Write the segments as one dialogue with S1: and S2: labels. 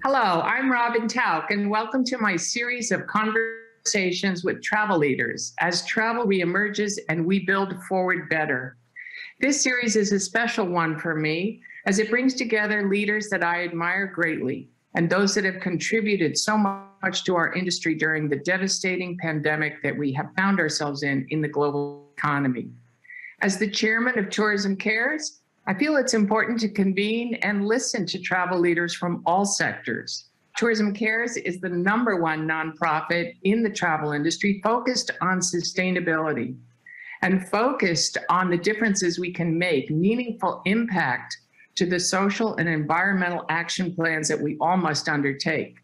S1: Hello, I'm Robin Tauck, and welcome to my series of conversations with travel leaders as travel reemerges and we build forward better. This series is a special one for me as it brings together leaders that I admire greatly and those that have contributed so much to our industry during the devastating pandemic that we have found ourselves in the global economy. As the chairman of Tourism Cares, I feel it's important to convene and listen to travel leaders from all sectors. Tourism Cares is the #1 nonprofit in the travel industry focused on sustainability and focused on the differences we can make, meaningful impact to the social and environmental action plans that we all must undertake,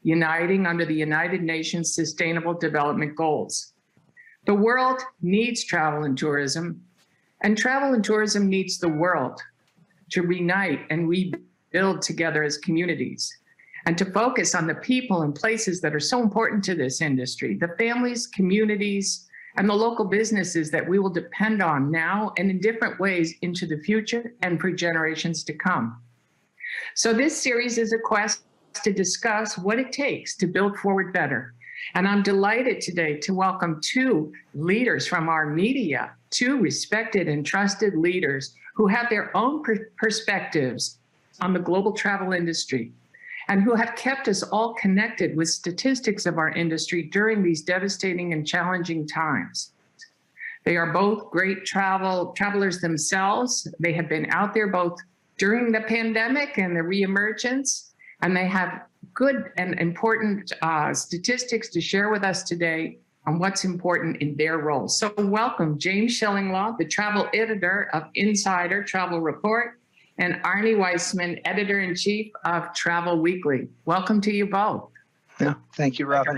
S1: uniting under the United Nations Sustainable Development Goals. The world needs travel and tourism needs the world to reunite and rebuild together as communities and to focus on the people and places that are so important to this industry, the families, communities, and the local businesses that we will depend on now and in different ways into the future and for generations to come. So this series is a quest to discuss what it takes to build forward better. And I'm delighted today to welcome two leaders from our media, two respected and trusted leaders who have their own perspectives on the global travel industry and who have kept us all connected with statistics of our industry during these devastating and challenging times. They are both great travelers themselves. They have been out there both during the pandemic and the reemergence, and they have good and important statistics to share with us today on what's important in their roles. So welcome James Shillinglaw, the travel editor of Insider Travel Report, and Arnie Weissmann, editor-in-chief of Travel Weekly. Welcome to you both.
S2: Yeah, thank you, Robin.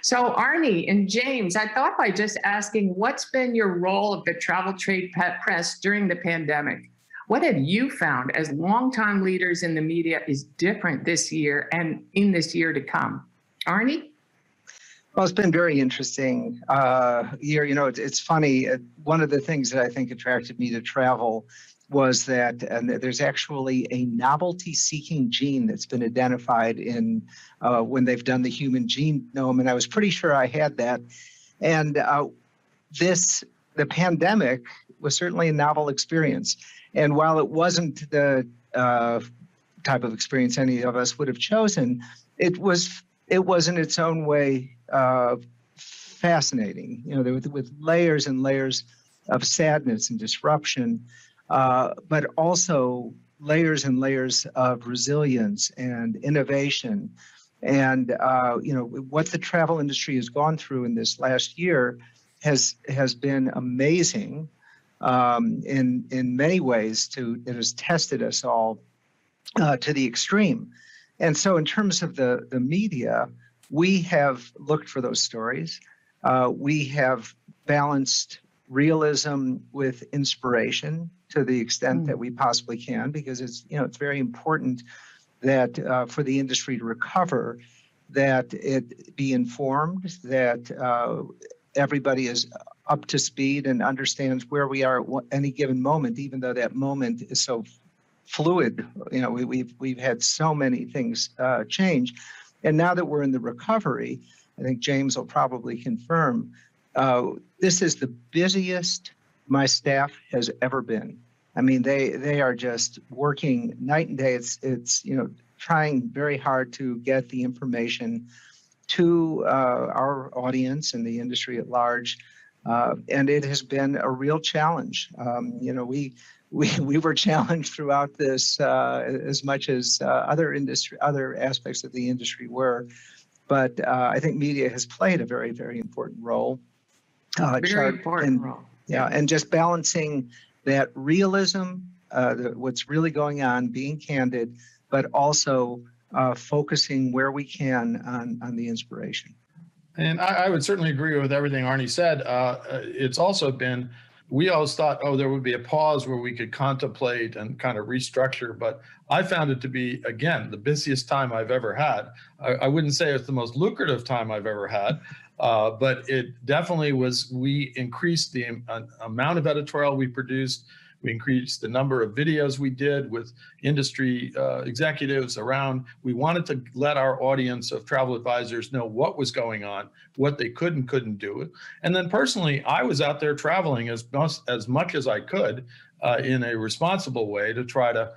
S1: So Arnie and James, I thought by just asking, what's been your role of the travel trade press during the pandemic? What have you found as longtime leaders in the media is different this year and in this year to come? Arnie?
S2: Well, it's been very interesting year. You know, it's funny. One of the things that I think attracted me to travel was that there's actually a novelty-seeking gene that's been identified in when they've done the human genome, and I was pretty sure I had that. And the pandemic was certainly a novel experience. And while it wasn't the type of experience any of us would have chosen, it was in its own way fascinating. You know, with layers and layers of sadness and disruption, but also layers and layers of resilience and innovation. And you know, what the travel industry has gone through in this last year has been amazing. In many ways, it has tested us all to the extreme. And so in terms of the media, we have looked for those stories. We have balanced realism with inspiration to the extent that we possibly can, because it's very important that for the industry to recover, that it be informed, that everybody is up to speed and understands where we are at any given moment, even though that moment is so fluid. You know, we've had so many things change. And now that we're in the recovery, I think James will probably confirm, this is the busiest my staff has ever been. I mean, they are just working night and day. It's trying very hard to get the information to our audience and the industry at large. And it has been a real challenge. We were challenged throughout this as much as other aspects of the industry were. But I think media has played a very, very important role.
S1: Very important role.
S2: Yeah, and just balancing that realism, what's really going on, being candid, but also focusing where we can on the inspiration.
S3: And I would certainly agree with everything Arnie said. It's also been, we always thought, there would be a pause where we could contemplate and kind of restructure. But I found it to be, again, the busiest time I've ever had. I wouldn't say it's the most lucrative time I've ever had, but it definitely was. We increased the amount of editorial we produced. We increased the number of videos we did with industry executives around. We wanted to let our audience of travel advisors know what was going on, what they could and couldn't do. And then personally, I was out there traveling as much as I could in a responsible way to try to,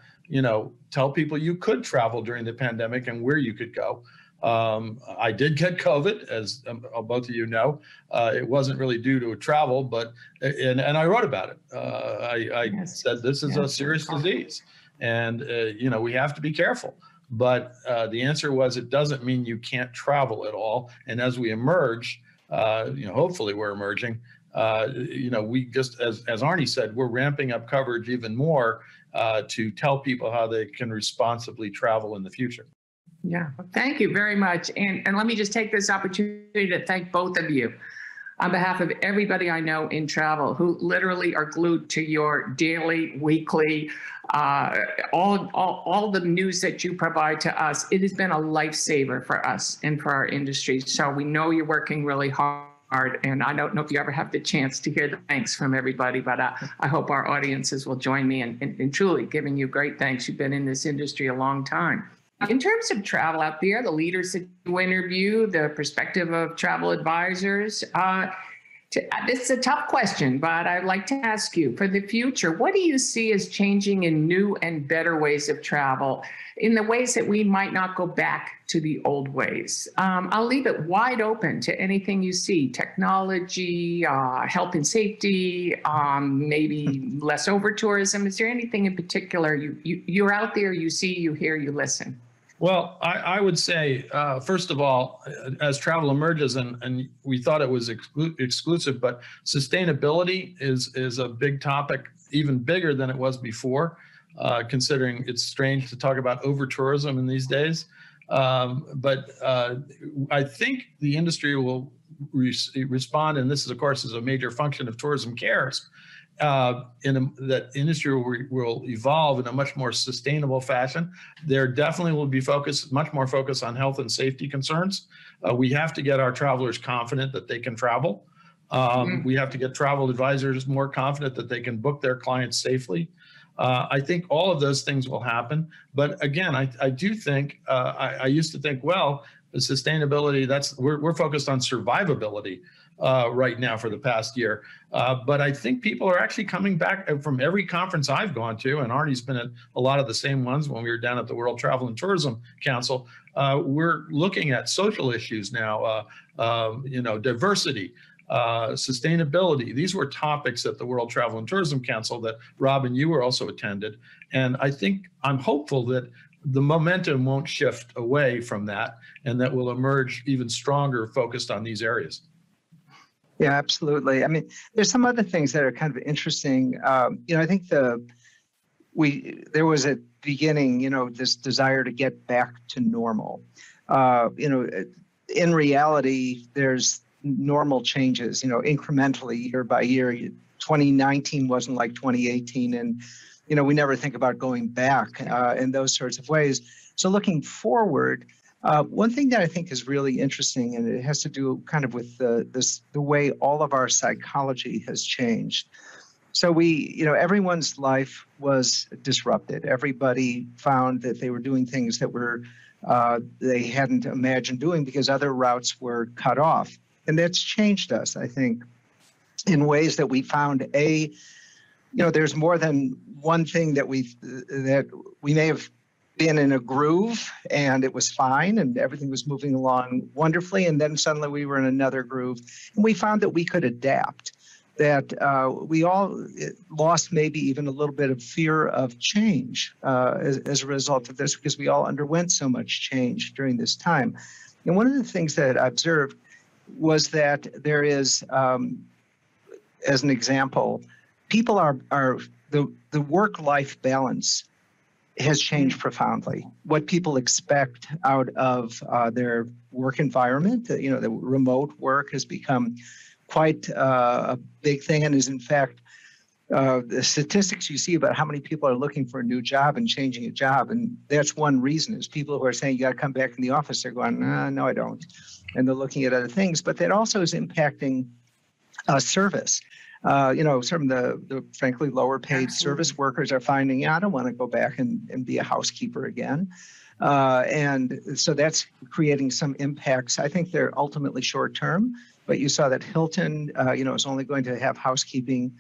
S3: tell people you could travel during the pandemic and where you could go. I did get COVID, as both of you know. It wasn't really due to travel, but and I wrote about it. I said this is a serious disease, and we have to be careful. But the answer was it doesn't mean you can't travel at all. And as we emerge, hopefully we're emerging. We just, as Arnie said, we're ramping up coverage even more to tell people how they can responsibly travel in the future.
S1: Yeah, thank you very much. And let me just take this opportunity to thank both of you on behalf of everybody I know in travel who literally are glued to your daily, weekly, all the news that you provide to us. It has been a lifesaver for us and for our industry. So we know you're working really hard. And I don't know if you ever have the chance to hear the thanks from everybody, but I hope our audiences will join me in truly giving you great thanks. You've been in this industry a long time. In terms of travel out there, the leaders that you interview, the perspective of travel advisors, this is a tough question, but I'd like to ask you, for the future, what do you see as changing in new and better ways of travel, in the ways that we might not go back to the old ways? I'll leave it wide open to anything you see: technology, health and safety, maybe less over tourism. Is there anything in particular you're out there, you see, you hear, you listen?
S3: Well, I would say, first of all, as travel emerges, and we thought it was exclusive, but sustainability is a big topic, even bigger than it was before, considering it's strange to talk about over-tourism in these days. But I think the industry will respond, and this, of course, is a major function of tourism cares, that industry will evolve in a much more sustainable fashion. There definitely will be much more focus on health and safety concerns. We have to get our travelers confident that they can travel. We have to get travel advisors more confident that they can book their clients safely. I think all of those things will happen. But again, I do think, I used to think, well, the sustainability, we're focused on survivability right now for the past year. But I think people are actually coming back from every conference I've gone to, and Arnie's been at a lot of the same ones when we were down at the World Travel and Tourism Council. We're looking at social issues now, diversity, sustainability. These were topics at the World Travel and Tourism Council that Rob and you were also attended. And I'm hopeful that the momentum won't shift away from that, and that will emerge even stronger focused on these areas.
S2: Yeah, absolutely. I mean, there's some other things that are kind of interesting. I think there was at the beginning, this desire to get back to normal. In reality, there's normal changes, incrementally year by year. 2019 wasn't like 2018, and we never think about going back in those sorts of ways. So looking forward, one thing that I think is really interesting, and it has to do kind of with the way all of our psychology has changed. So everyone's life was disrupted. Everybody found that they were doing things that they hadn't imagined doing because other routes were cut off. And that's changed us, I think, in ways that we found there's more than one thing that we may have been in a groove and it was fine and everything was moving along wonderfully, and then suddenly we were in another groove, and we found that we could adapt, that we all lost maybe even a little bit of fear of change as a result of this, because we all underwent so much change during this time. And one of the things that I observed was that there is, as an example, people the work-life balance has changed profoundly. What people expect out of their work environment, the remote work has become quite a big thing, and is in fact the statistics you see about how many people are looking for a new job and changing a job, and that's one reason, is people who are saying you got to come back in the office. They're going, no, I don't, and they're looking at other things. But that also is impacting service. Some of the frankly lower paid service workers are finding, I don't want to go back and be a housekeeper again. And so that's creating some impacts. I think they're ultimately short term, but you saw that Hilton, is only going to have housekeeping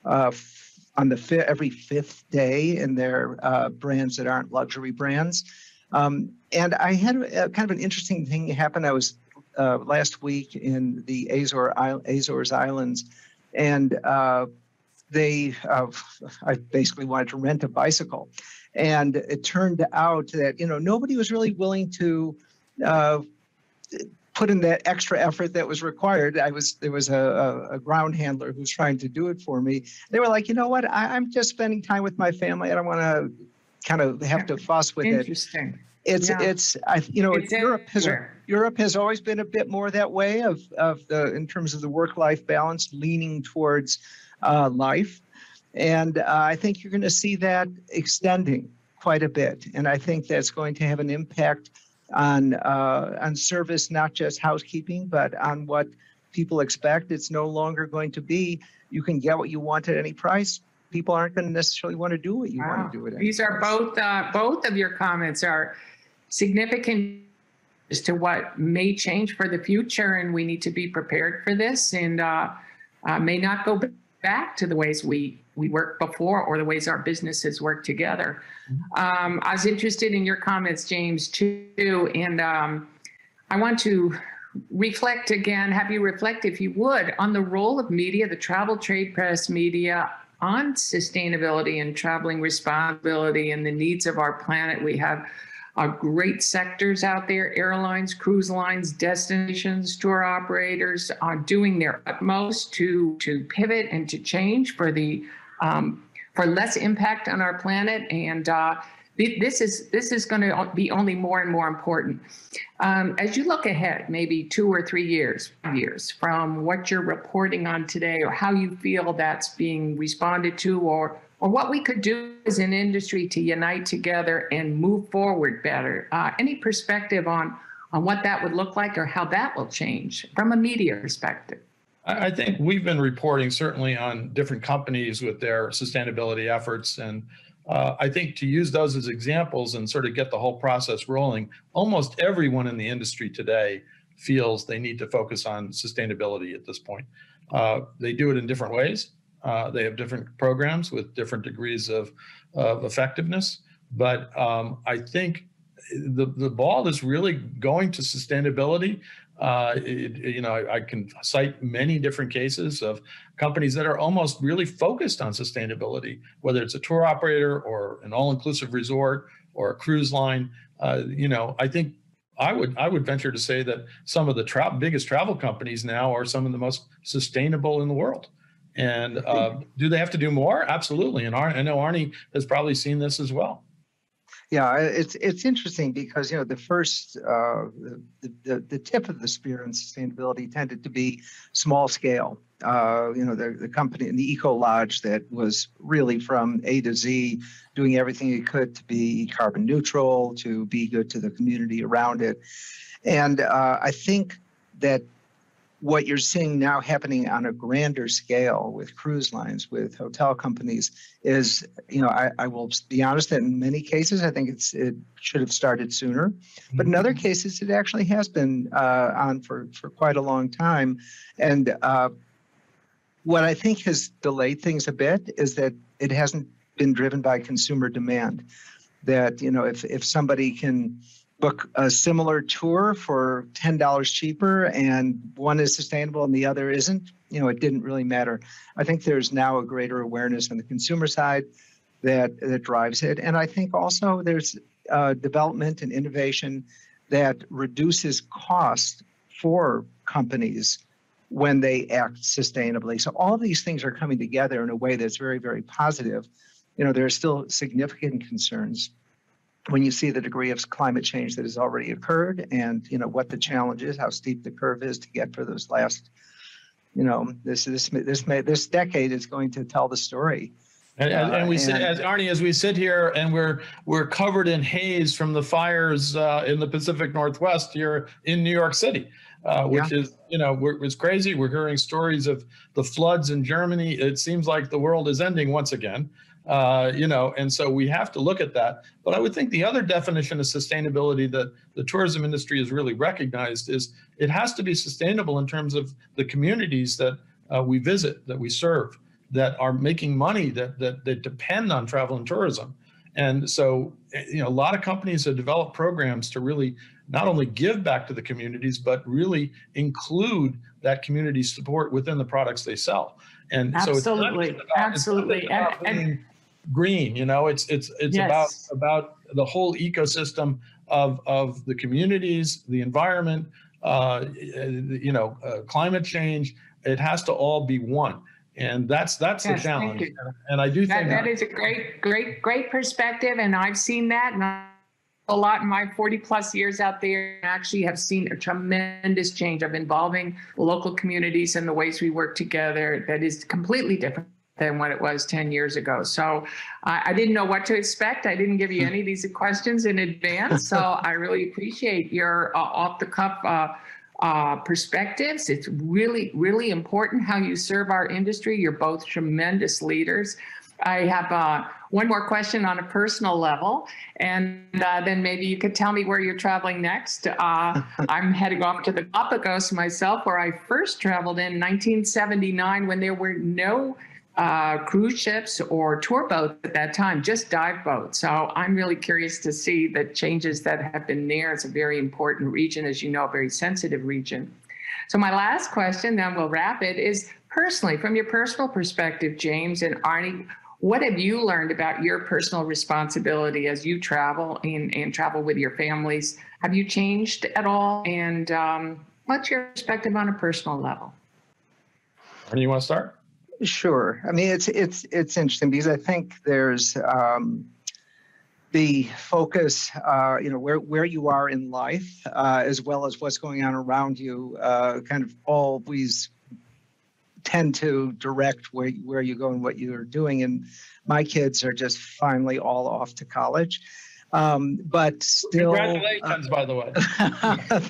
S2: on every fifth day in their brands that aren't luxury brands. And I had kind of an interesting thing happen. I was last week in the Azores Islands, and I basically wanted to rent a bicycle. And it turned out that, nobody was really willing to put in that extra effort that was required. There was a ground handler who was trying to do it for me. They were like, you know what, I'm just spending time with my family. I don't want to kind of have to fuss with it.
S1: Interesting.
S2: Europe has always been a bit more that way in terms of the work-life balance, leaning towards life. And I think you're going to see that extending quite a bit. And I think that's going to have an impact on service, not just housekeeping, but on what people expect. It's no longer going to be, you can get what you want at any price. People aren't going to necessarily want to do what you want to do at any
S1: These are both of your comments are significant as to what may change for the future, and we need to be prepared for this, and may not go back to the ways we worked before or the ways our businesses work together. I was interested in your comments, James, too, and I want to reflect again, have you reflect, if you would, on the role of media, the travel, trade, press, media, on sustainability and traveling responsibility and the needs of our planet. We have great sectors out there, airlines, cruise lines, destinations, tour operators are doing their utmost to pivot and to change for less impact on our planet. And this is going to be only more and more important. As you look ahead, maybe 2 or 3 years from what you're reporting on today, or how you feel that's being responded to, or what we could do as an industry to unite together and move forward better. Any perspective on what that would look like or how that will change from a media perspective?
S3: I think we've been reporting certainly on different companies with their sustainability efforts, and I think to use those as examples and sort of get the whole process rolling, almost everyone in the industry today feels they need to focus on sustainability at this point. They do it in different ways. They have different programs with different degrees of effectiveness. But I think the ball is really going to sustainability. I can cite many different cases of companies that are almost really focused on sustainability, whether it's a tour operator or an all-inclusive resort or a cruise line. I think I would venture to say that some of the biggest travel companies now are some of the most sustainable in the world. And do they have to do more? Absolutely. And I know Arnie has probably seen this as well.
S2: Yeah, it's interesting because the first the tip of the spear in sustainability tended to be small scale. The company in the Eco Lodge that was really from A to Z, doing everything it could to be carbon neutral, to be good to the community around it, and I think that what you're seeing now happening on a grander scale with cruise lines, with hotel companies is, I will be honest that in many cases, I think it should have started sooner. But in other cases, it actually has been on for quite a long time. And what I think has delayed things a bit is that it hasn't been driven by consumer demand. That, if somebody can book a similar tour for $10 cheaper and one is sustainable and the other isn't, it didn't really matter. I think there's now a greater awareness on the consumer side that drives it. And I think also there's development and innovation that reduces cost for companies when they act sustainably. So all these things are coming together in a way that's very, very positive. There are still significant concerns when you see the degree of climate change that has already occurred, and what the challenge is, how steep the curve is to get for those last, this decade is going to tell the story.
S3: And we sit, as Arnie, as we sit here and we're covered in haze from the fires in the Pacific Northwest here in New York City. which is, it's crazy. We're hearing stories of the floods in Germany. It seems like the world is ending once again, and so we have to look at that. But I would think the other definition of sustainability that the tourism industry has really recognized is it has to be sustainable in terms of the communities that we visit, that we serve, that are making money, that depend on travel and tourism. And so, a lot of companies have developed programs to really not only give back to the communities, but really include that community support within the products they sell. And
S1: absolutely,
S3: so absolutely, and green. It's
S1: yes.
S3: about the whole ecosystem of the communities, the environment, climate change. It has to all be one. And that's the challenge. And I do think
S1: that is a great perspective. And I've seen that and a lot in my 40 plus years out there. I actually have seen a tremendous change of involving local communities and the ways we work together that is completely different than what it was 10 years ago. So I didn't know what to expect. I didn't give you any of these questions in advance. So I really appreciate your off the cuff perspectives. It's really, really important how you serve our industry. You're both tremendous leaders. I have one more question on a personal level, and then maybe you could tell me where you're traveling next. I'm heading off to the Galapagos myself, where I first traveled in 1979 when there were no cruise ships or tour boats at that time, just dive boats. So I'm really curious to see the changes that have been there. It's a very important region, as you know, a very sensitive region. So my last question, then we'll wrap it, is personally, from your personal perspective, James and Arnie, what have you learned about your personal responsibility as you travel and travel with your families? Have you changed at all? And what's your perspective on a personal level?
S3: Arnie, you want to start?
S2: Sure. I mean, it's interesting because I think there's the focus, where you are in life, as well as what's going on around you, kind of always tend to direct where you go and what you're doing. And my kids are just finally all off to college. But still,
S3: congratulations, by the way.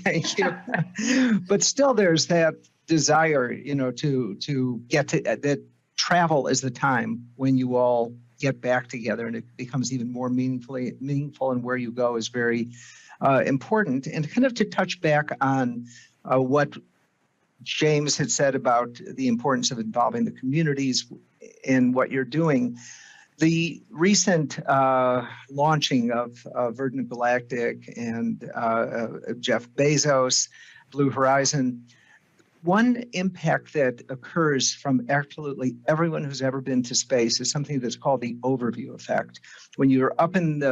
S2: Thank you. But still, there's that desire, to get to that. Travel is the time when you all get back together, and it becomes even more meaningful. And where you go is very important. And kind of to touch back on what James had said about the importance of involving the communities in what you're doing. The recent launching of Virgin Galactic and Jeff Bezos, Blue Horizon, one impact that occurs from absolutely everyone who's ever been to space is something that's called the overview effect. When you're up in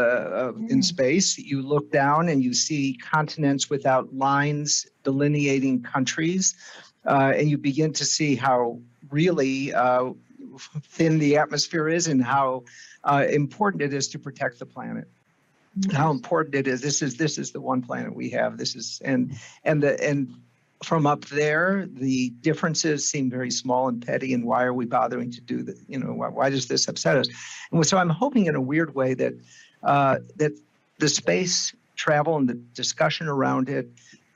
S2: in space, you look down and you see continents without lines delineating countries, and you begin to see how really thin the atmosphere is and how important it is to protect the planet. How important it is. This is the one planet we have. This is and from up there, the differences seem very small and petty. And why are we bothering to do that? Why does this upset us? And so I'm hoping in a weird way that that the space travel and the discussion around it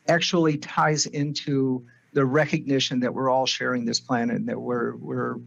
S2: actually ties into the recognition that we're all sharing this planet and that we're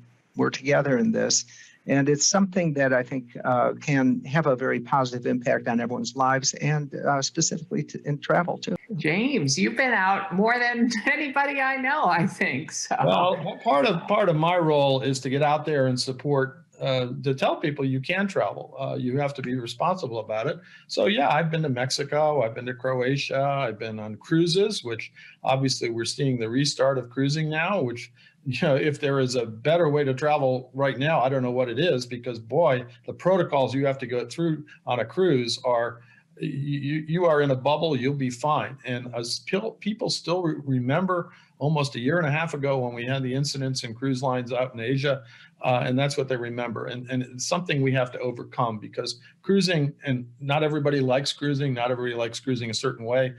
S2: together in this. And it's something that I think can have a very positive impact on everyone's lives and specifically in travel too.
S1: James, you've been out more than anybody I know, I think. So.
S3: Well, part of my role is to get out there and support, to tell people you can travel. You have to be responsible about it. So yeah, I've been to Mexico, I've been to Croatia, I've been on cruises, which obviously we're seeing the restart of cruising now, which, if there is a better way to travel right now, I don't know what it is, because boy, the protocols you have to go through on a cruise are, you are in a bubble, you'll be fine. And as people still remember almost a year and a half ago when we had the incidents in cruise lines out in Asia, and that's what they remember. And it's something we have to overcome, because cruising, and not everybody likes cruising, not everybody likes cruising a certain way,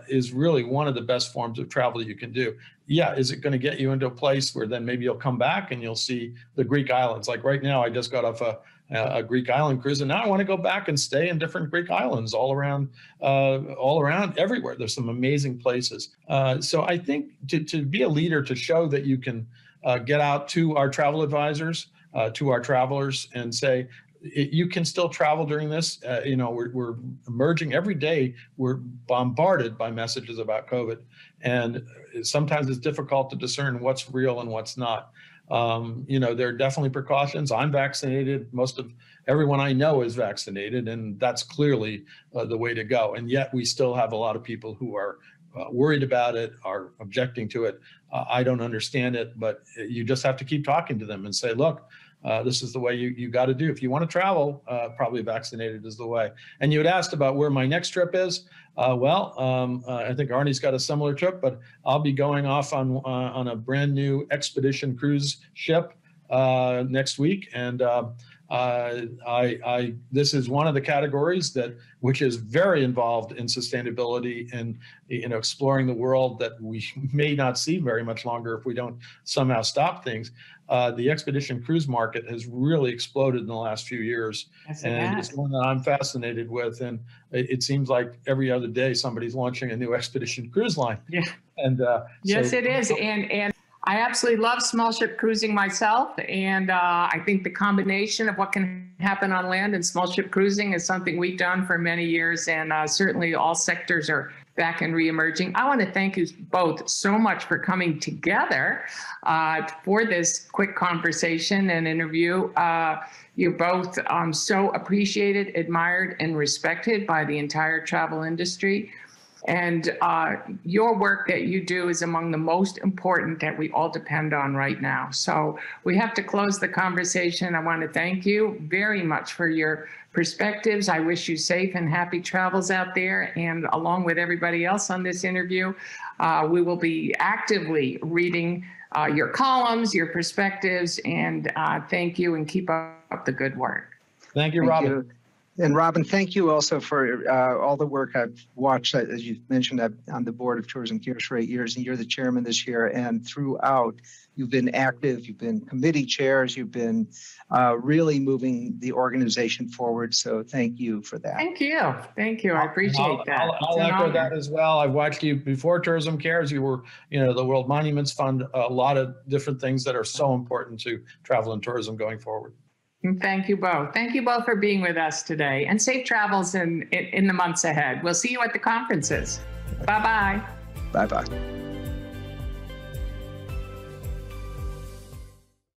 S3: is really one of the best forms of travel you can do. Yeah, is it going to get you into a place where then maybe you'll come back and you'll see the Greek islands? Like right now, I just got off a Greek island cruise, and now I want to go back and stay in different Greek islands all around everywhere. There's some amazing places. So I think to be a leader, to show that you can get out to our travel advisors, to our travelers, and say, you can still travel during this. We're emerging every day. We're bombarded by messages about COVID, and sometimes it's difficult to discern what's real and what's not. There are definitely precautions. I'm vaccinated. Most of everyone I know is vaccinated, and that's clearly the way to go. And yet we still have a lot of people who are worried about it, are objecting to it. I don't understand it, but you just have to keep talking to them and say, look, this is the way you got to do. If you want to travel, probably vaccinated is the way. And you had asked about where my next trip is. I think Arnie's got a similar trip, but I'll be going off on a brand new expedition cruise ship next week. And this is one of the categories which is very involved in sustainability and exploring the world that we may not see very much longer if we don't somehow stop things. The expedition cruise market has really exploded in the last few years, and it's one that I'm fascinated with. And it seems like every other day somebody's launching a new expedition cruise line.
S1: Yeah.
S3: And
S1: yes, it is. And I absolutely love small ship cruising myself, and I think the combination of what can happen on land and small ship cruising is something we've done for many years, and certainly all sectors are back and reemerging. I want to thank you both so much for coming together for this quick conversation and interview. You're both so appreciated, admired, and respected by the entire travel industry. And your work that you do is among the most important that we all depend on right now. So we have to close the conversation. I want to thank you very much for your perspectives. I wish you safe and happy travels out there. And along with everybody else on this interview, we will be actively reading your columns, your perspectives, and thank you, and keep up the good work.
S3: Thank you, Robin.
S2: Thank you. And Robin, thank you also for all the work I've watched. As you mentioned, I'm on the board of Tourism Cares for 8 years, and you're the chairman this year. And throughout, you've been active, you've been committee chairs, you've been really moving the organization forward. So thank you for that.
S1: Thank you. Thank you. I appreciate that.
S3: I'll echo that as well. I've watched you before Tourism Cares. You were, the World Monuments Fund, a lot of different things that are so important to travel and tourism going forward.
S1: Thank you both. Thank you both for being with us today, and safe travels in the months ahead. We'll see you at the conferences. Bye-bye.
S2: Bye-bye.